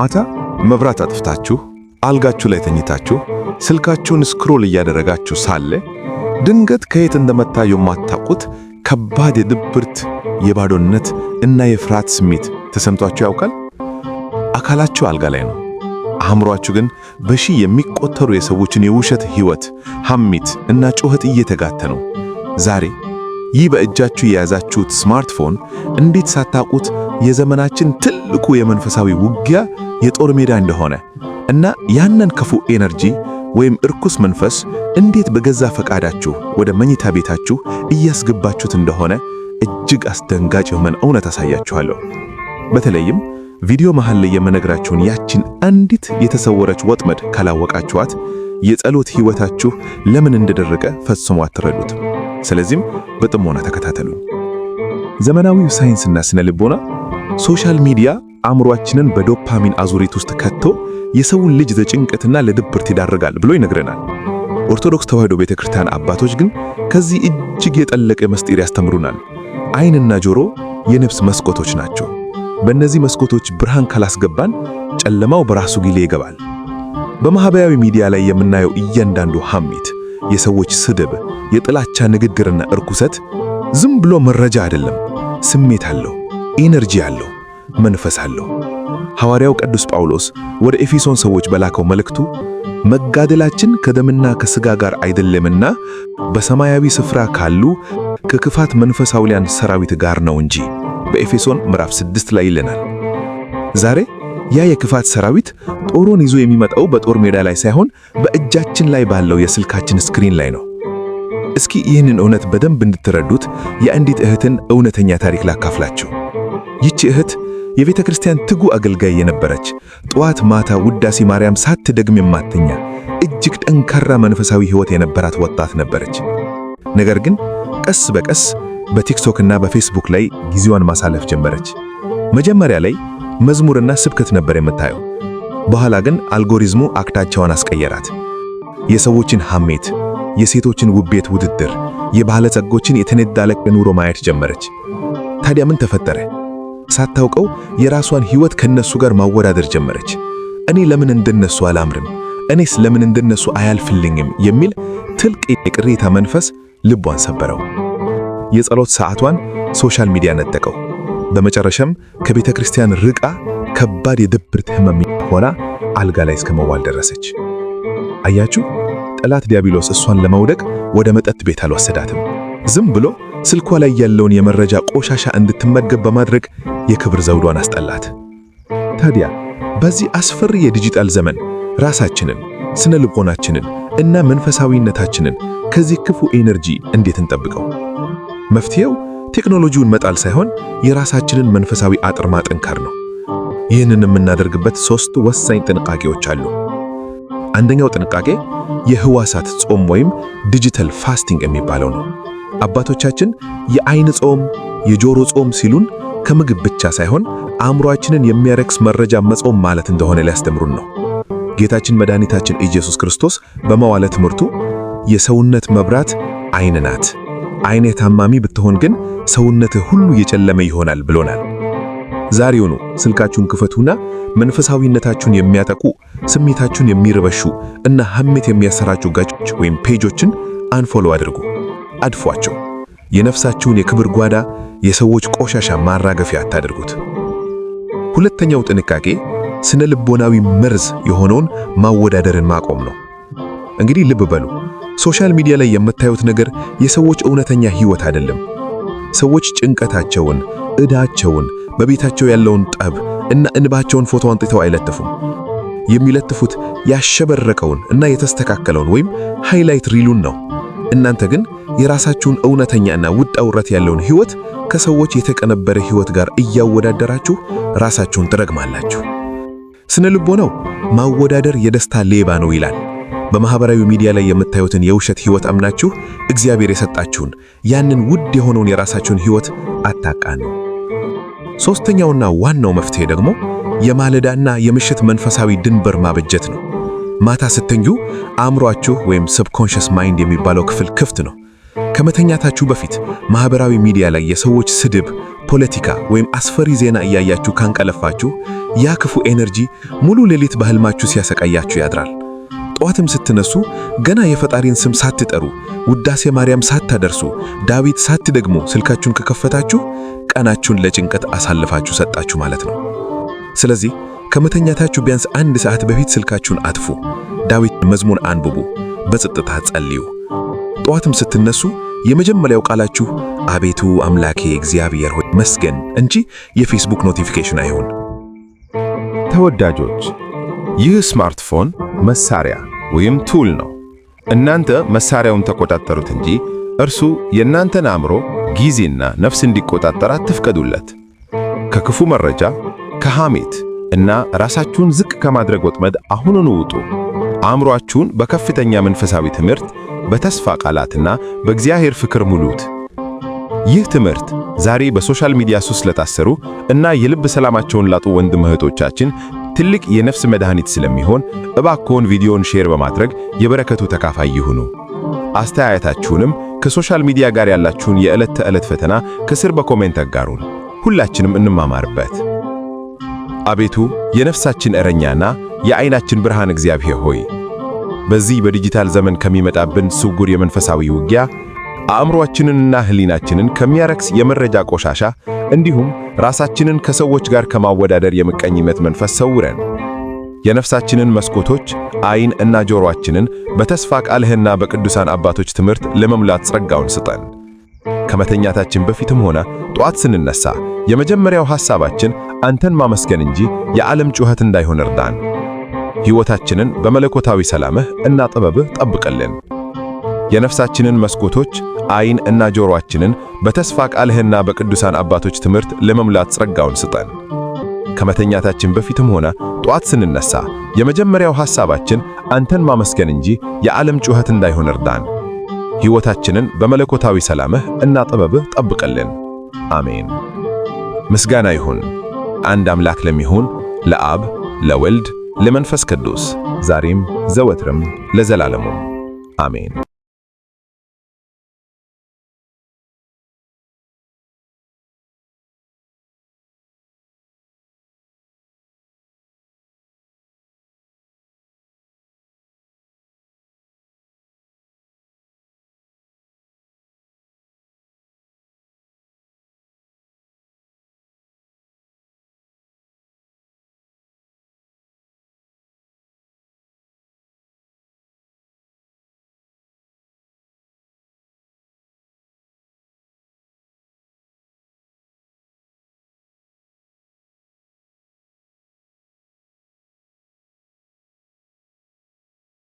ማታ መብራት አጥፍታችሁ አልጋችሁ ላይ ተኝታችሁ ስልካችሁን ስክሮል እያደረጋችሁ ሳለ ድንገት ከየት እንደመጣ የማታውቁት ከባድ የድብርት የባዶነት እና የፍርሃት ስሜት ተሰምቷችሁ ያውቃል? አካላችሁ አልጋ ላይ ነው፣ አእምሮአችሁ ግን በሺህ የሚቆጠሩ የሰዎችን የውሸት ሕይወት፣ ሐሜት እና ጩኸት እየተጋተ ነው። ዛሬ ይህ በእጃችሁ የያዛችሁት ስማርትፎን እንዴት ሳታውቁት የዘመናችን ትልቁ የመንፈሳዊ ውጊያ የጦር ሜዳ እንደሆነ እና ያንን ክፉ ኤነርጂ ወይም እርኩስ መንፈስ እንዴት በገዛ ፈቃዳችሁ ወደ መኝታ ቤታችሁ እያስገባችሁት እንደሆነ እጅግ አስደንጋጭ የሆነ እውነት አሳያችኋለሁ። በተለይም ቪዲዮ መሃል ላይ የምነግራችሁን ያችን አንዲት የተሰወረች ወጥመድ ካላወቃችኋት የጸሎት ሕይወታችሁ ለምን እንደደረቀ ፈጽሞ አትረዱትም። ስለዚህም በጥሞና ተከታተሉኝ። ዘመናዊው ሳይንስና ስነ ልቦና ሶሻል ሚዲያ አእምሮአችንን በዶፓሚን አዙሪት ውስጥ ከቶ የሰውን ልጅ ለጭንቀትና ለድብርት ይዳርጋል ብሎ ይነግረናል። ኦርቶዶክስ ተዋሕዶ ቤተክርስቲያን አባቶች ግን ከዚህ እጅግ የጠለቀ ምስጢር ያስተምሩናል። ዓይንና ጆሮ የነፍስ መስኮቶች ናቸው። በእነዚህ መስኮቶች ብርሃን ካላስገባን ጨለማው በራሱ ጊዜ ይገባል። በማህበራዊ ሚዲያ ላይ የምናየው እያንዳንዱ ሐሜት፣ የሰዎች ስድብ፣ የጥላቻ ንግግርና እርኩሰት ዝም ብሎ መረጃ አይደለም። ስሜት አለው፣ ኢነርጂ አለው፣ መንፈስ አለው። ሐዋርያው ቅዱስ ጳውሎስ ወደ ኤፌሶን ሰዎች በላከው መልእክቱ መጋደላችን ከደምና ከሥጋ ጋር አይደለምና በሰማያዊ ስፍራ ካሉ ከክፋት መንፈሳውያን ሰራዊት ጋር ነው እንጂ በኤፌሶን ምዕራፍ 6 ላይ ይለናል። ዛሬ ያ የክፋት ሰራዊት ጦሩን ይዞ የሚመጣው በጦር ሜዳ ላይ ሳይሆን በእጃችን ላይ ባለው የስልካችን ስክሪን ላይ ነው። እስኪ ይህንን እውነት በደንብ እንድትረዱት የአንዲት እህትን እውነተኛ ታሪክ ላካፍላችሁ። ይህች እህት የቤተ ክርስቲያን ትጉ አገልጋይ የነበረች፣ ጠዋት ማታ ውዳሴ ማርያም ሳትደግም የማትተኛ እጅግ ጠንካራ መንፈሳዊ ሕይወት የነበራት ወጣት ነበረች። ነገር ግን ቀስ በቀስ በቲክቶክ እና በፌስቡክ ላይ ጊዜዋን ማሳለፍ ጀመረች። መጀመሪያ ላይ መዝሙርና ስብከት ነበር የምታየው። በኋላ ግን አልጎሪዝሙ አቅጣጫዋን አስቀየራት። የሰዎችን ሐሜት፣ የሴቶችን ውቤት ውድድር፣ የባለጸጎችን የተነዳለቀ ኑሮ ማየት ጀመረች። ታዲያ ምን ተፈጠረ? ሳታውቀው የራሷን ሕይወት ከነሱ ጋር ማወዳደር ጀመረች። እኔ ለምን እንደነሱ አላምርም? እኔስ ለምን እንደነሱ አያልፍልኝም? የሚል ጥልቅ የቅሬታ መንፈስ ልቧን ሰበረው። የጸሎት ሰዓቷን ሶሻል ሚዲያ ነጠቀው። በመጨረሻም ከቤተ ክርስቲያን ርቃ ከባድ የድብርት ህመም ሆና አልጋ ላይ እስከመዋል ደረሰች። አያችሁ፣ ጠላት ዲያብሎስ እሷን ለማውደቅ ወደ መጠጥ ቤት አልወሰዳትም። ዝም ብሎ ስልኳ ላይ ያለውን የመረጃ ቆሻሻ እንድትመገብ በማድረግ የክብር ዘውዷን አስጠላት። ታዲያ በዚህ አስፈሪ የዲጂታል ዘመን ራሳችንን፣ ስነ ልቦናችንን እና መንፈሳዊነታችንን ከዚህ ክፉ ኤነርጂ እንዴት እንጠብቀው? መፍትሄው ቴክኖሎጂውን መጣል ሳይሆን የራሳችንን መንፈሳዊ አጥር ማጠንከር ነው። ይህንን የምናደርግበት 3 ወሳኝ ጥንቃቄዎች አሉ። አንደኛው ጥንቃቄ የህዋሳት ጾም ወይም ዲጂታል ፋስቲንግ የሚባለው ነው። አባቶቻችን የዓይን ጾም፣ የጆሮ ጾም ሲሉን ከምግብ ብቻ ሳይሆን አእምሮአችንን የሚያረክስ መረጃ መጾም ማለት እንደሆነ ሊያስተምሩን ነው። ጌታችን መድኃኒታችን ኢየሱስ ክርስቶስ በመዋዕለ ትምህርቱ የሰውነት መብራት ዓይን ናት፣ ዓይንህ ታማሚ ብትሆን ግን ሰውነትህ ሁሉ የጨለመ ይሆናል ብሎናል። ዛሬውኑ ስልካችሁን ክፈቱና መንፈሳዊነታችሁን የሚያጠቁ፣ ስሜታችሁን የሚረበሹ እና ሐሜት የሚያሰራጩ ገጾች ወይም ፔጆችን አንፎሎ አድርጉ፣ አድፏቸው። የነፍሳችሁን የክብር ጓዳ የሰዎች ቆሻሻ ማራገፊያ አታድርጉት። ሁለተኛው ጥንቃቄ ስነ ልቦናዊ መርዝ የሆነውን ማወዳደርን ማቆም ነው። እንግዲህ ልብ በሉ፣ ሶሻል ሚዲያ ላይ የምታዩት ነገር የሰዎች እውነተኛ ሕይወት አይደለም። ሰዎች ጭንቀታቸውን፣ ዕዳቸውን፣ በቤታቸው ያለውን ጠብ እና እንባቸውን ፎቶ አንጥተው አይለጥፉም። የሚለጥፉት ያሸበረቀውን እና የተስተካከለውን ወይም ሃይላይት ሪሉን ነው። እናንተ ግን የራሳችሁን እውነተኛና ውጣ ውረድ ያለውን ሕይወት ከሰዎች የተቀነበረ ሕይወት ጋር እያወዳደራችሁ ራሳችሁን ትረግማላችሁ። ስነ ልቦናው ማወዳደር የደስታ ሌባ ነው ይላል። በማህበራዊ ሚዲያ ላይ የምታዩትን የውሸት ሕይወት አምናችሁ እግዚአብሔር የሰጣችሁን ያንን ውድ የሆነውን የራሳችሁን ሕይወት አታቃኑ። ሶስተኛውና ዋናው መፍትሄ ደግሞ የማለዳና የምሽት መንፈሳዊ ድንበር ማበጀት ነው። ማታ ስትተኙ አእምሮአችሁ ወይም ሰብኮንሺየስ ማይንድ የሚባለው ክፍል ክፍት ነው። ከመተኛታችሁ በፊት ማህበራዊ ሚዲያ ላይ የሰዎች ስድብ፣ ፖለቲካ ወይም አስፈሪ ዜና እያያችሁ ካንቀለፋችሁ ያ ክፉ ኤነርጂ ሙሉ ሌሊት በህልማችሁ ሲያሰቃያችሁ ያድራል። ጠዋትም ስትነሱ ገና የፈጣሪን ስም ሳትጠሩ፣ ውዳሴ ማርያም ሳታደርሱ፣ ዳዊት ሳትደግሙ ስልካችሁን ከከፈታችሁ ቀናችሁን ለጭንቀት አሳልፋችሁ ሰጣችሁ ማለት ነው። ስለዚህ ከመተኛታችሁ ቢያንስ 1 ሰዓት በፊት ስልካችሁን አጥፉ። ዳዊት መዝሙር አንብቡ፣ በጸጥታ ጸልዩ። ጠዋትም ስትነሱ የመጀመሪያው ቃላችሁ አቤቱ አምላኬ እግዚአብሔር ሆይ መስገን እንጂ የፌስቡክ ኖቲፊኬሽን አይሁን። ተወዳጆች፣ ይህ ስማርትፎን መሳሪያ ወይም ቱል ነው። እናንተ መሳሪያውን ተቆጣጠሩት እንጂ እርሱ የእናንተን አእምሮ፣ ጊዜና ነፍስ እንዲቆጣጠር አትፍቀዱለት። ከክፉ መረጃ፣ ከሐሜት እና ራሳችሁን ዝቅ ከማድረግ ወጥመድ አሁኑኑ ውጡ። አእምሮአችሁን በከፍተኛ መንፈሳዊ ትምህርት፣ በተስፋ ቃላትና በእግዚአብሔር ፍቅር ሙሉት። ይህ ትምህርት ዛሬ በሶሻል ሚዲያ ሱስ ለታሰሩ እና የልብ ሰላማቸውን ላጡ ወንድም እህቶቻችን ትልቅ የነፍስ መድኃኒት ስለሚሆን እባክዎን ቪዲዮን ሼር በማድረግ የበረከቱ ተካፋይ ይሁኑ። አስተያየታችሁንም ከሶሻል ሚዲያ ጋር ያላችሁን የዕለት ተዕለት ፈተና ከስር በኮሜንት አጋሩን። ሁላችንም እንማማርበት። አቤቱ የነፍሳችን እረኛና የዓይናችን ብርሃን እግዚአብሔር ሆይ፣ በዚህ በዲጂታል ዘመን ከሚመጣብን ስውር የመንፈሳዊ ውጊያ አእምሮአችንንና ሕሊናችንን ከሚያረክስ የመረጃ ቆሻሻ እንዲሁም ራሳችንን ከሰዎች ጋር ከማወዳደር የምቀኝነት መንፈስ ሰውረን። የነፍሳችንን መስኮቶች ዓይን እና ጆሮአችንን በተስፋ ቃልህና በቅዱሳን አባቶች ትምህርት ለመሙላት ጸጋውን ስጠን። ከመተኛታችን በፊትም ሆነ ጠዋት ስንነሳ የመጀመሪያው ሐሳባችን አንተን ማመስገን እንጂ የዓለም ጩኸት እንዳይሆን እርዳን። ሕይወታችንን በመለኮታዊ ሰላምህ እና ጥበብህ ጠብቅልን። የነፍሳችንን መስኮቶች ዓይን እና ጆሮአችንን በተስፋ ቃልህና በቅዱሳን አባቶች ትምህርት ለመሙላት ጸጋውን ስጠን። ከመተኛታችን በፊትም ሆነ ጠዋት ስንነሳ የመጀመሪያው ሐሳባችን አንተን ማመስገን እንጂ የዓለም ጩኸት እንዳይሆን እርዳን። ሕይወታችንን በመለኮታዊ ሰላምህ እና ጥበብህ ጠብቅልን። አሜን። ምስጋና ይሁን አንድ አምላክ ለሚሆን ለአብ ለወልድ ለመንፈስ ቅዱስ ዛሬም ዘወትርም ለዘላለሙ አሜን።